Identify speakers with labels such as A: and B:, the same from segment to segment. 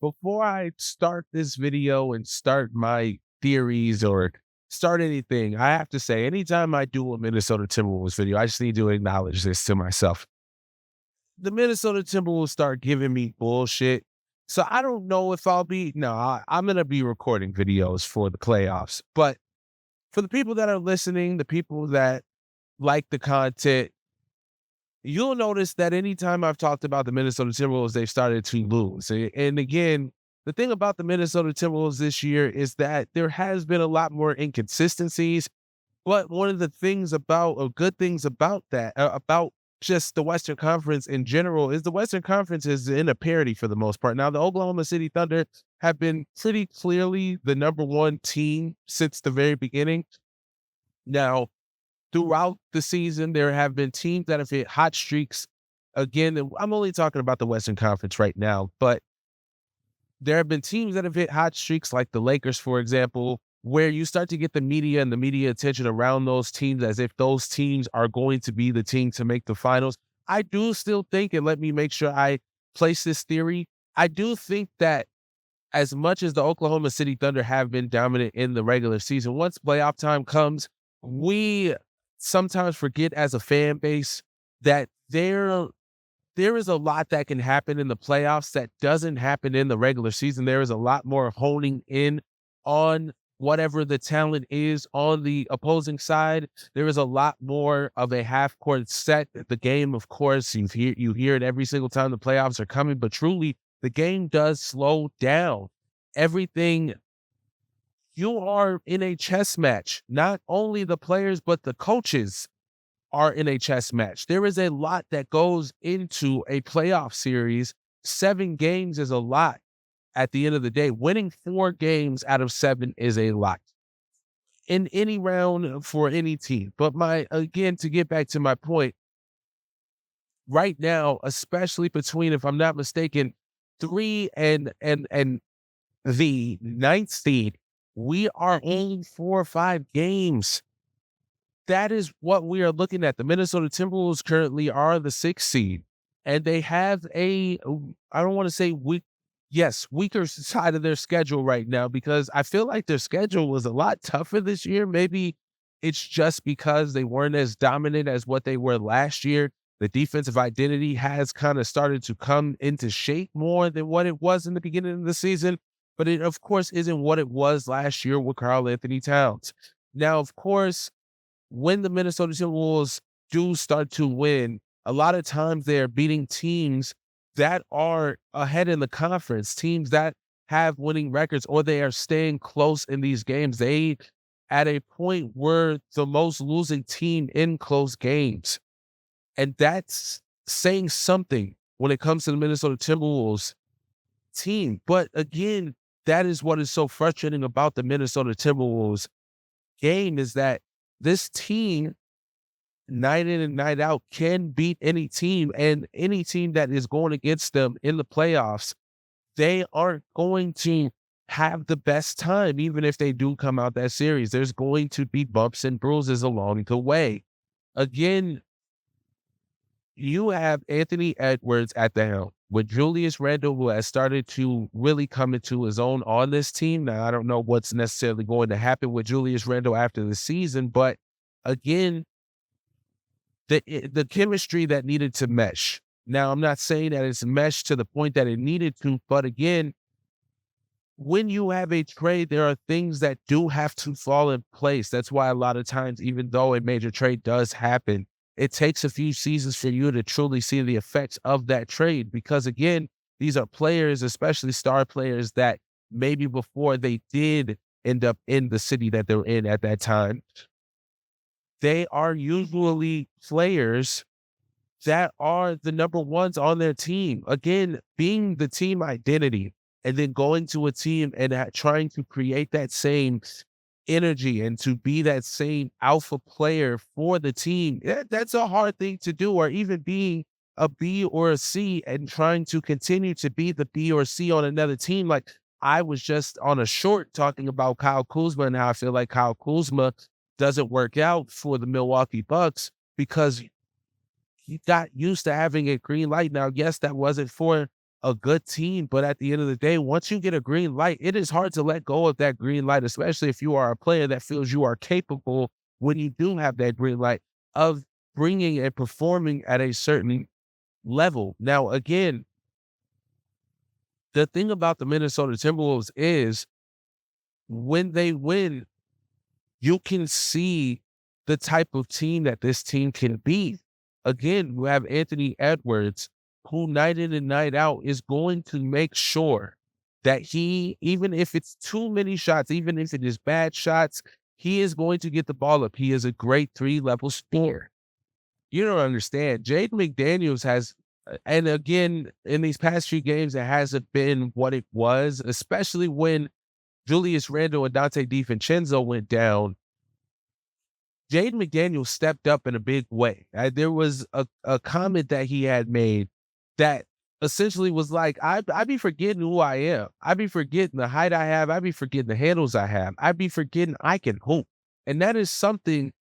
A: Before I start this video and start my theories or start anything, I have to say, anytime I do a Minnesota Timberwolves video, I just need to acknowledge this to myself. The Minnesota Timberwolves start giving me bullshit. So I don't know if I'll be, no, I'm going to be recording videos for the playoffs. But for the people that are listening, the people that like the content, you'll notice that anytime I've talked about the Minnesota Timberwolves, they've started to lose. And again, the thing about the Minnesota Timberwolves this year is that there has been a lot more inconsistencies. But one of the things about, or good things about that, about just the Western Conference in general, is the Western Conference is in a parity for the most part. Now, the Oklahoma City Thunder have been pretty clearly the number one team since the very beginning. Now, throughout the season, there have been teams that have hit hot streaks. Again, I'm only talking about the Western Conference right now, but there have been teams that have hit hot streaks like the Lakers, for example, where you start to get the media and the media attention around those teams as if those teams are going to be the team to make the finals. I do still think, and let me make sure I place this theory, I do think that as much as the Oklahoma City Thunder have been dominant in the regular season, once playoff time comes, we sometimes forget as a fan base that there is a lot that can happen in the playoffs that doesn't happen in the regular season. There is a lot more honing in on whatever the talent is on the opposing side. There is a lot more of a half court set. The game, of course, you hear it every single time the playoffs are coming, but truly the game does slow down. Everything, you are in a chess match. Not only the players, but the coaches are in a chess match. There is a lot that goes into a playoff series. 7 games is a lot at the end of the day. Winning 4 games out of 7 is a lot in any round for any team. But again, to get back to my point, right now, especially between, if I'm not mistaken, 3 and the ninth seed, we are only 4 or 5 games. That is what we are looking at. The Minnesota Timberwolves currently are the 6th seed, and they have I don't want to say weaker side of their schedule right now, because I feel like their schedule was a lot tougher this year. Maybe it's just because they weren't as dominant as what they were last year. The defensive identity has kind of started to come into shape more than what it was in the beginning of the season, but it, of course, isn't what it was last year with Karl Anthony Towns. Now, of course, when the Minnesota Timberwolves do start to win, a lot of times they're beating teams that are ahead in the conference, teams that have winning records, or they are staying close in these games. They, at a point, were the most losing team in close games. And that's saying something when it comes to the Minnesota Timberwolves team. But again, that is what is so frustrating about the Minnesota Timberwolves game, is that this team, night in and night out, can beat any team, and any team that is going against them in the playoffs, they aren't going to have the best time. Even if they do come out that series, there's going to be bumps and bruises along the way. Again, you have Anthony Edwards at the helm with Julius Randle, who has started to really come into his own on this team. Now, I don't know what's necessarily going to happen with Julius Randle after the season, but again, the chemistry that needed to mesh. Now, I'm not saying that it's meshed to the point that it needed to, but again, when you have a trade, there are things that do have to fall in place. That's why a lot of times, even though a major trade does happen, it takes a few seasons for you to truly see the effects of that trade. Because again, these are players, especially star players, that maybe before they did end up in the city that they're in at that time, they are usually players that are the number ones on their team. Again, being the team identity, and then going to a team and trying to create that same energy and to be that same alpha player for the team. That's a hard thing to do. Or even being a B or a C and trying to continue to be the B or C on another team. Like, I was just on a short talking about Kyle Kuzma and how I feel like Kyle Kuzma doesn't work out for the Milwaukee Bucks because he got used to having a green light. Now, yes, that wasn't for a good team. But at the end of the day, once you get a green light, it is hard to let go of that green light, especially if you are a player that feels you are capable when you do have that green light of bringing and performing at a certain level. Now, again, the thing about the Minnesota Timberwolves is when they win, you can see the type of team that this team can be. Again, you have Anthony Edwards, who night in and night out is going to make sure that he, even if it's too many shots, even if it is bad shots, he is going to get the ball up. He is a great three-level scorer. You don't understand. Jaden McDaniels has, and again, in these past few games, it hasn't been what it was, especially when Julius Randle and Dante DiVincenzo went down. Jaden McDaniels stepped up in a big way. There was a comment that he had made that essentially was like, I be forgetting who I am. I be forgetting the height I have. I be forgetting the handles I have. I be forgetting I can hoop. And that is something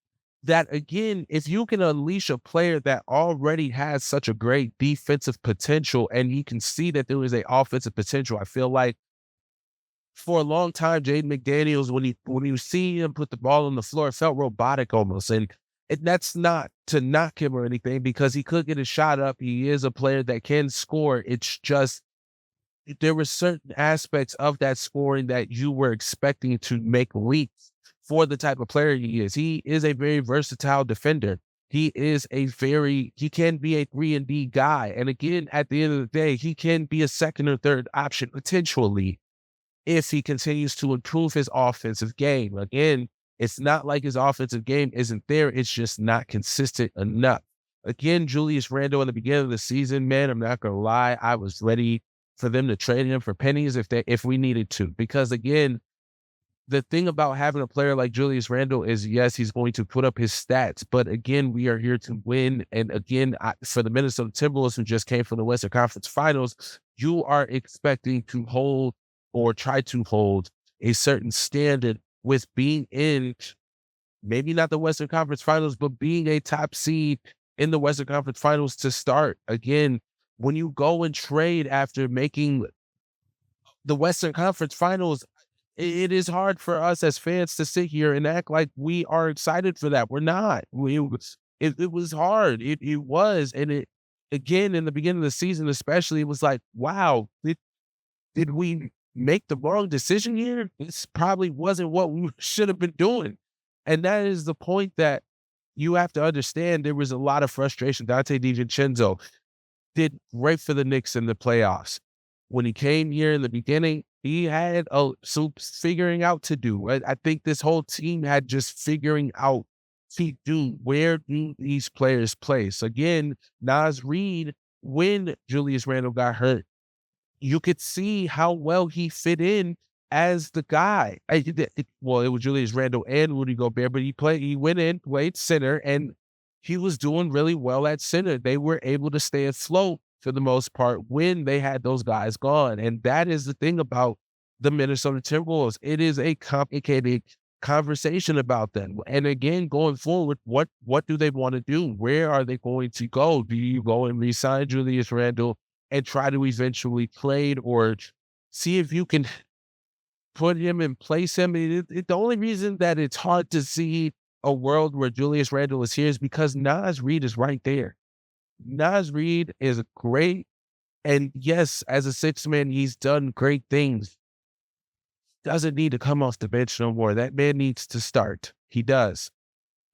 A: that, again, if you can unleash a player that already has such a great defensive potential and you can see that there is a offensive potential, I feel like for a long time, Jaden McDaniels, when you see him put the ball on the floor, it felt robotic almost. And that's not to knock him or anything because he could get a shot up. He is a player that can score. It's just there were certain aspects of that scoring that you were expecting to make leaps for the type of player he is. He is a very versatile defender. He can be a 3-and-D guy. And again, at the end of the day, he can be a second or third option potentially if he continues to improve his offensive game. Again, it's not like his offensive game isn't there. It's just not consistent enough. Again, Julius Randle in the beginning of the season, man, I'm not going to lie. I was ready for them to trade him for pennies if we needed to. Because again, the thing about having a player like Julius Randle is, yes, he's going to put up his stats, but again, we are here to win. And again, for the Minnesota Timberwolves, who just came from the Western Conference Finals, you are expecting to hold or try to hold a certain standard with being in maybe not the Western Conference Finals, but being a top seed in the Western Conference Finals to start. Again, when you go and trade after making the Western Conference Finals, it is hard for us as fans to sit here and act like we are excited for that. We're not. It was hard. It was. And it, again, in the beginning of the season, especially, it was like, wow, did we make the wrong decision here? This probably wasn't what we should have been doing. And that is the point that you have to understand. There was a lot of frustration. Dante DiVincenzo did great for the Knicks in the playoffs. When he came here in the beginning, he had some figuring out to do. I think this whole team had just figuring out to do, where do these players play? So again, Naz Reid, when Julius Randle got hurt, you could see how well he fit in as the guy. Well, it was Julius Randle and Rudy Gobert, but he went in, played center, and he was doing really well at center. They were able to stay afloat for the most part when they had those guys gone. And that is the thing about the Minnesota Timberwolves. It is a complicated conversation about them. And again, going forward, what do they want to do? Where are they going to go? Do you go and re-sign Julius Randle and try to eventually trade or see if you can put him and place him? The only reason that it's hard to see a world where Julius Randle is here is because Naz Reid is right there. Naz Reid is great. And yes, as a sixth man, he's done great things. Doesn't need to come off the bench no more. That man needs to start. He does.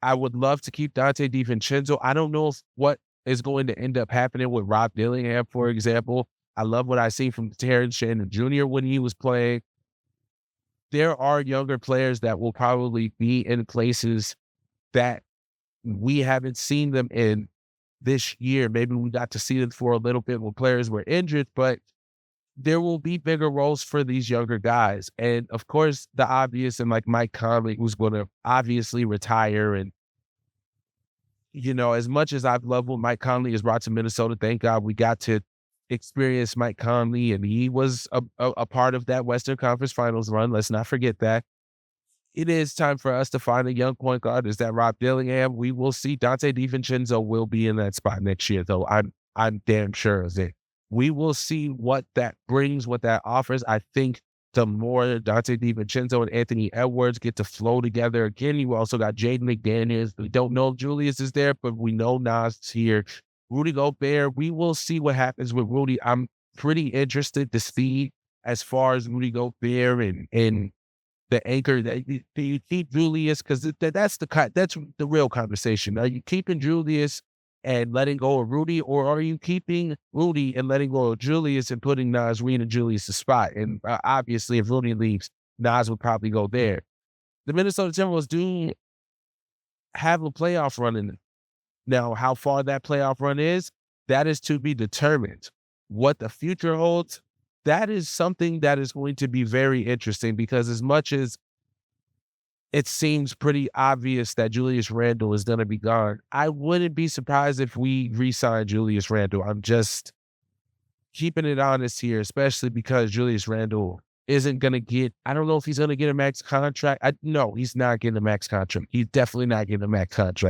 A: I would love to keep Dante DiVincenzo. I don't know what is going to end up happening with Rob Dillingham, for example. I love what I see from Terrence Shannon Jr. when he was playing. There are younger players that will probably be in places that we haven't seen them in this year. Maybe we got to see them for a little bit when players were injured, but there will be bigger roles for these younger guys. And of course, the obvious, and like Mike Conley, who's going to obviously retire. And, you know, as much as I've loved what Mike Conley has brought to Minnesota, thank God we got to experience Mike Conley, and he was a part of that Western Conference Finals run. Let's not forget that. It is time for us to find a young point guard. Is that Rob Dillingham? We will see. Dante DiVincenzo will be in that spot next year, though. I'm damn sure of it. We will see what that brings, what that offers. I think the more Dante DiVincenzo and Anthony Edwards get to flow together again, you also got Jaden McDaniels. We don't know if Julius is there, but we know Nas is here. Rudy Gobert, we will see what happens with Rudy. I'm pretty interested to see as far as Rudy Gobert and the anchor that do you keep Julius? Because that's that's the real conversation. Are you keeping Julius and letting go of Rudy, or are you keeping Rudy and letting go of Julius and putting Nas Reed in Julius' spot? And obviously, if Rudy leaves, Nas would probably go there. The Minnesota Timberwolves do have a playoff run in it. Now, how far that playoff run is, that is to be determined. What the future holds, that is something that is going to be very interesting because as much as it seems pretty obvious that Julius Randle is going to be gone, I wouldn't be surprised if we re-sign Julius Randle. I'm just keeping it honest here, especially because Julius Randle isn't going to get, I don't know if he's going to get a max contract. No, he's not getting a max contract. He's definitely not getting a max contract.